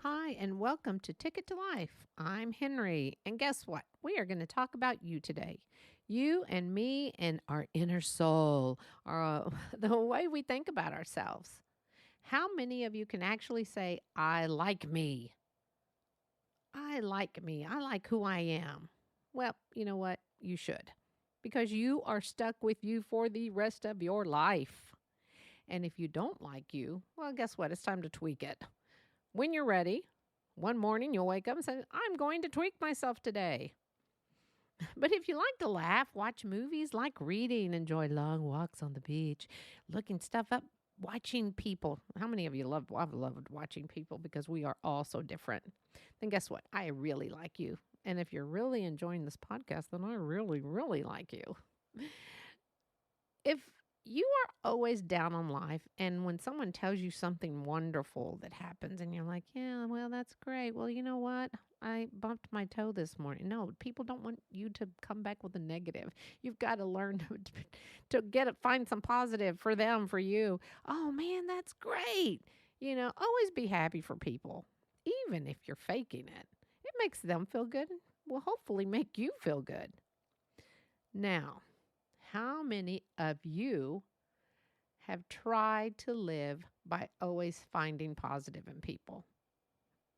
Hi, and welcome to Ticket to Life. I'm Henry, and guess what? We are going to talk about you today. You and me and our inner soul, the way we think about ourselves. How many of you can actually say, I like me? I like me. I like who I am. Well, you know what? You should, because you are stuck with you for the rest of your life. And if you don't like you, well, guess what? It's time to tweak it. When you're ready, one morning you'll wake up and say, I'm going to tweak myself today. But if you like to laugh, watch movies, like reading, enjoy long walks on the beach, looking stuff up, watching people. How many of you I've loved watching people because we are all so different. Then guess what? I really like you. And if you're really enjoying this podcast, then I really, really like you. If you are always down on life, and when someone tells you something wonderful that happens and you're like, yeah, well, that's great. Well, you know what? I bumped my toe this morning. No, people don't want you to come back with a negative. You've got to learn to find some positive for them, for you. Oh man, that's great. Always be happy for people, even if you're faking it. It makes them feel good. Will hopefully make you feel good. Now, how many of you have tried to live by always finding positive in people?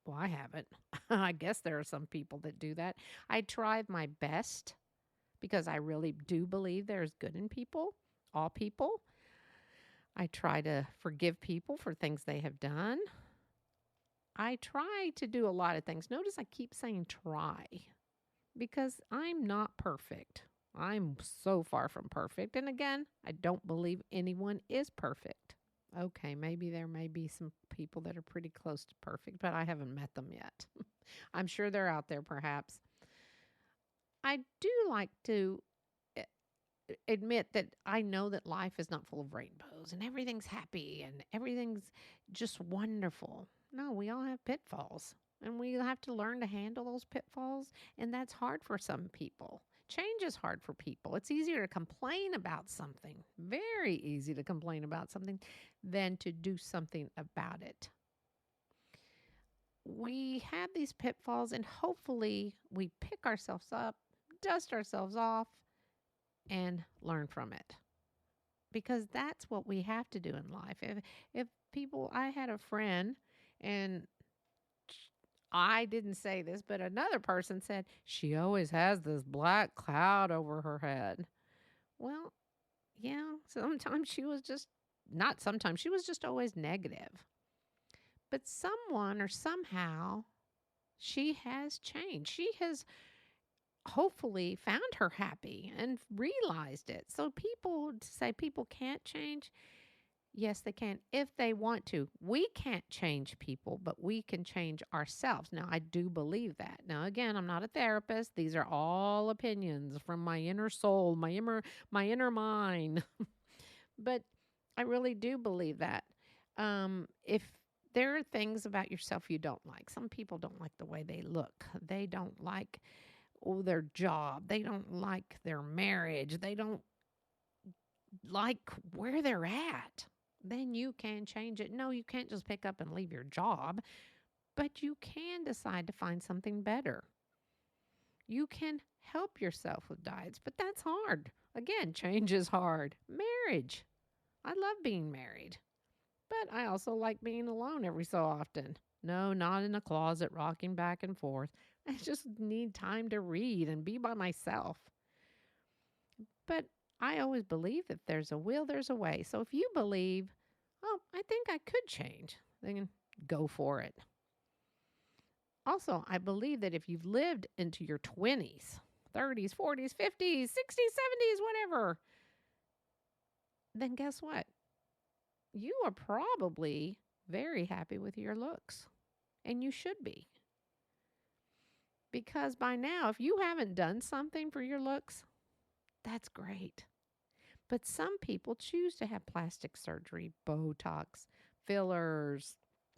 Well, I haven't. I guess there are some people that do that. I try my best because I really do believe there's good in people, all people. I try to forgive people for things they have done. I try to do a lot of things. Notice I keep saying try because I'm not perfect. I'm so far from perfect. And again, I don't believe anyone is perfect. Okay, maybe there may be some people that are pretty close to perfect, but I haven't met them yet. I'm sure they're out there perhaps. I do like to admit that I know that life is not full of rainbows and everything's happy and everything's just wonderful. No, we all have pitfalls. And we have to learn to handle those pitfalls. And that's hard for some people. Change is hard for people. It's easier to complain about something, very easy to complain about something, than to do something about it. We have these pitfalls, and hopefully we pick ourselves up, dust ourselves off, and learn from it. Because that's what we have to do in life. If people, I had a friend, and I didn't say this, but another person said, she always has this black cloud over her head. Well, yeah, sometimes she was just, not sometimes, she was just always negative. But someone or somehow, she has changed. She has hopefully found her happy and realized it. So people say people can't change. Yes, they can if they want to. We can't change people, but we can change ourselves. Now, I do believe that. Now, again, I'm not a therapist. These are all opinions from my inner soul, my inner mind. But I really do believe that. If there are things about yourself you don't like, some people don't like the way they look. They don't like their job. They don't like their marriage. They don't like where they're at. Then you can change it. No, you can't just pick up and leave your job, but you can decide to find something better. You can help yourself with diets, but that's hard. Again, change is hard. Marriage. I love being married, but I also like being alone every so often. No, not in a closet rocking back and forth. I just need time to read and be by myself. But I always believe that there's a will, there's a way. So if you believe, oh, I think I could change, then go for it. Also, I believe that if you've lived into your 20s, 30s, 40s, 50s, 60s, 70s, whatever, then guess what? You are probably very happy with your looks, and you should be. Because by now, if you haven't done something for your looks, that's great. But some people choose to have plastic surgery, Botox, fillers,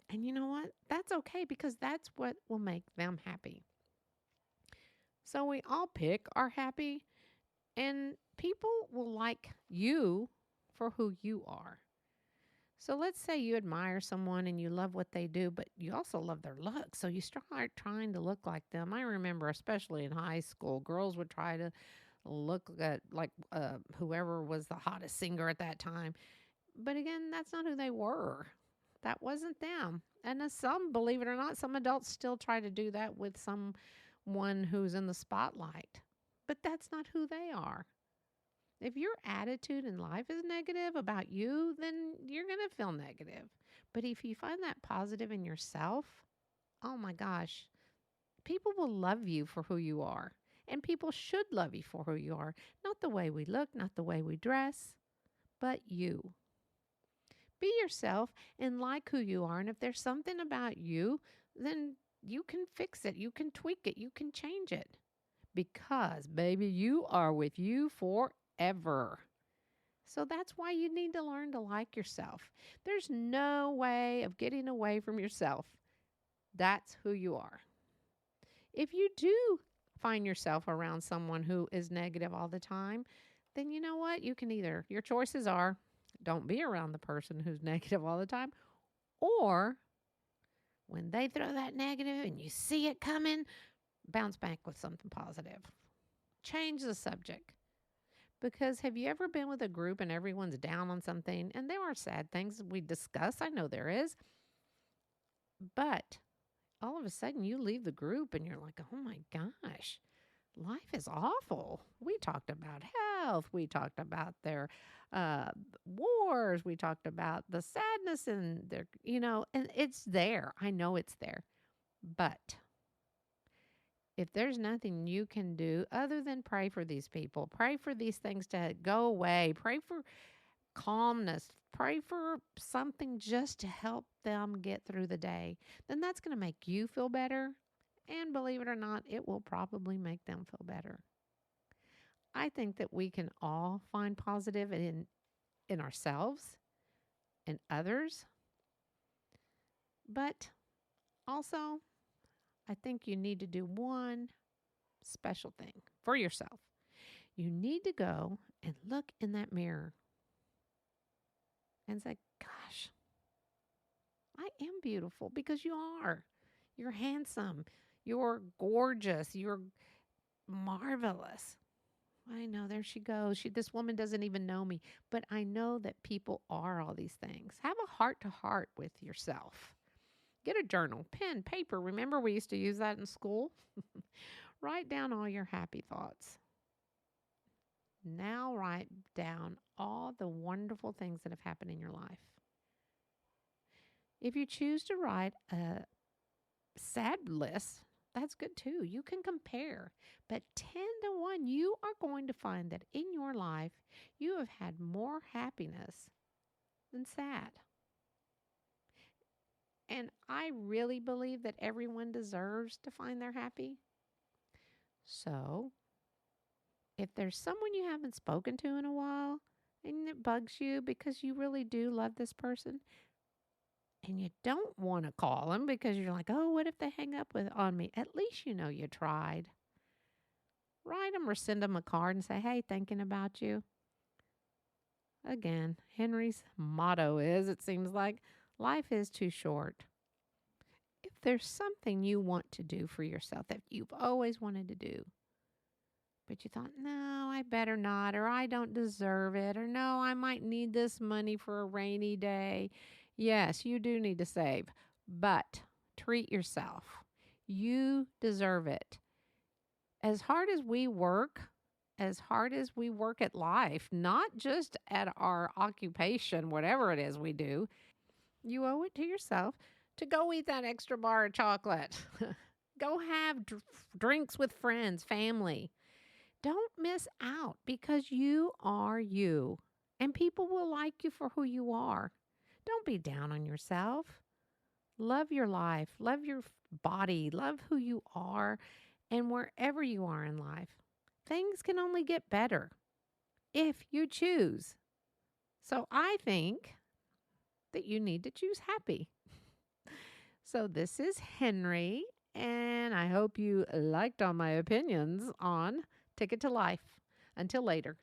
And you know what? That's okay because that's what will make them happy. So we all pick our happy, and people will like you for who you are. So let's say you admire someone and you love what they do, but you also love their look. So you start trying to look like them. I remember, especially in high school, girls would try to look at like whoever was the hottest singer at that time. But again, that's not who they were. That wasn't them. And as some, believe it or not, some adults still try to do that with someone who's in the spotlight. But that's not who they are. If your attitude in life is negative about you, then you're going to feel negative. But if you find that positive in yourself, oh my gosh, people will love you for who you are. And people should love you for who you are. Not the way we look, not the way we dress, but you. Be yourself and like who you are. And if there's something about you, then you can fix it. You can tweak it. You can change it. Because, baby, you are with you forever. So that's why you need to learn to like yourself. There's no way of getting away from yourself. That's who you are. If you do find yourself around someone who is negative all the time, then you know what? You can either, your choices are don't be around the person who's negative all the time, or when they throw that negative and you see it coming, bounce back with something positive. Change the subject. Because have you ever been with a group and everyone's down on something? And there are sad things we discuss. I know there is. But all of a sudden you leave the group and you're like, oh my gosh, life is awful. We talked about health. We talked about their wars. We talked about the sadness and their, and it's there. I know it's there. But if there's nothing you can do other than pray for these people, pray for these things to go away, pray for calmness, pray for something just to help them get through the day, then that's going to make you feel better. And believe it or not, it will probably make them feel better. I think that we can all find positive in ourselves and others. But also, I think you need to do one special thing for yourself. You need to go and look in that mirror and say, gosh, I am beautiful, because you are. You're handsome. You're gorgeous. You're marvelous. I know, there she goes. This woman doesn't even know me, but I know that people are all these things. Have a heart to heart with yourself. Get a journal, pen, paper. Remember, we used to use that in school? Write down all your happy thoughts. Now write down all the wonderful things that have happened in your life. If you choose to write a sad list, that's good too. You can compare. But 10-1, you are going to find that in your life, you have had more happiness than sad. And I really believe that everyone deserves to find their happy. So, if there's someone you haven't spoken to in a while and it bugs you because you really do love this person and you don't want to call them because you're like, oh, what if they hang up on me? At least you know you tried. Write them or send them a card and say, hey, thinking about you. Again, Henry's motto is, it seems like, life is too short. If there's something you want to do for yourself that you've always wanted to do, but you thought, no, I better not, or I don't deserve it, or no, I might need this money for a rainy day. Yes, you do need to save, but treat yourself. You deserve it. As hard as we work at life, not just at our occupation, whatever it is we do, you owe it to yourself to go eat that extra bar of chocolate. Go have drinks with friends, family. Don't miss out, because you are you, and people will like you for who you are. Don't be down on yourself. Love your life. Love your body. Love who you are, and wherever you are in life. Things can only get better if you choose. So I think that you need to choose happy. So, this is Henry, and I hope you liked all my opinions on Ticket to Life. Until later.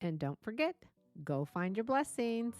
And don't forget, go find your blessings.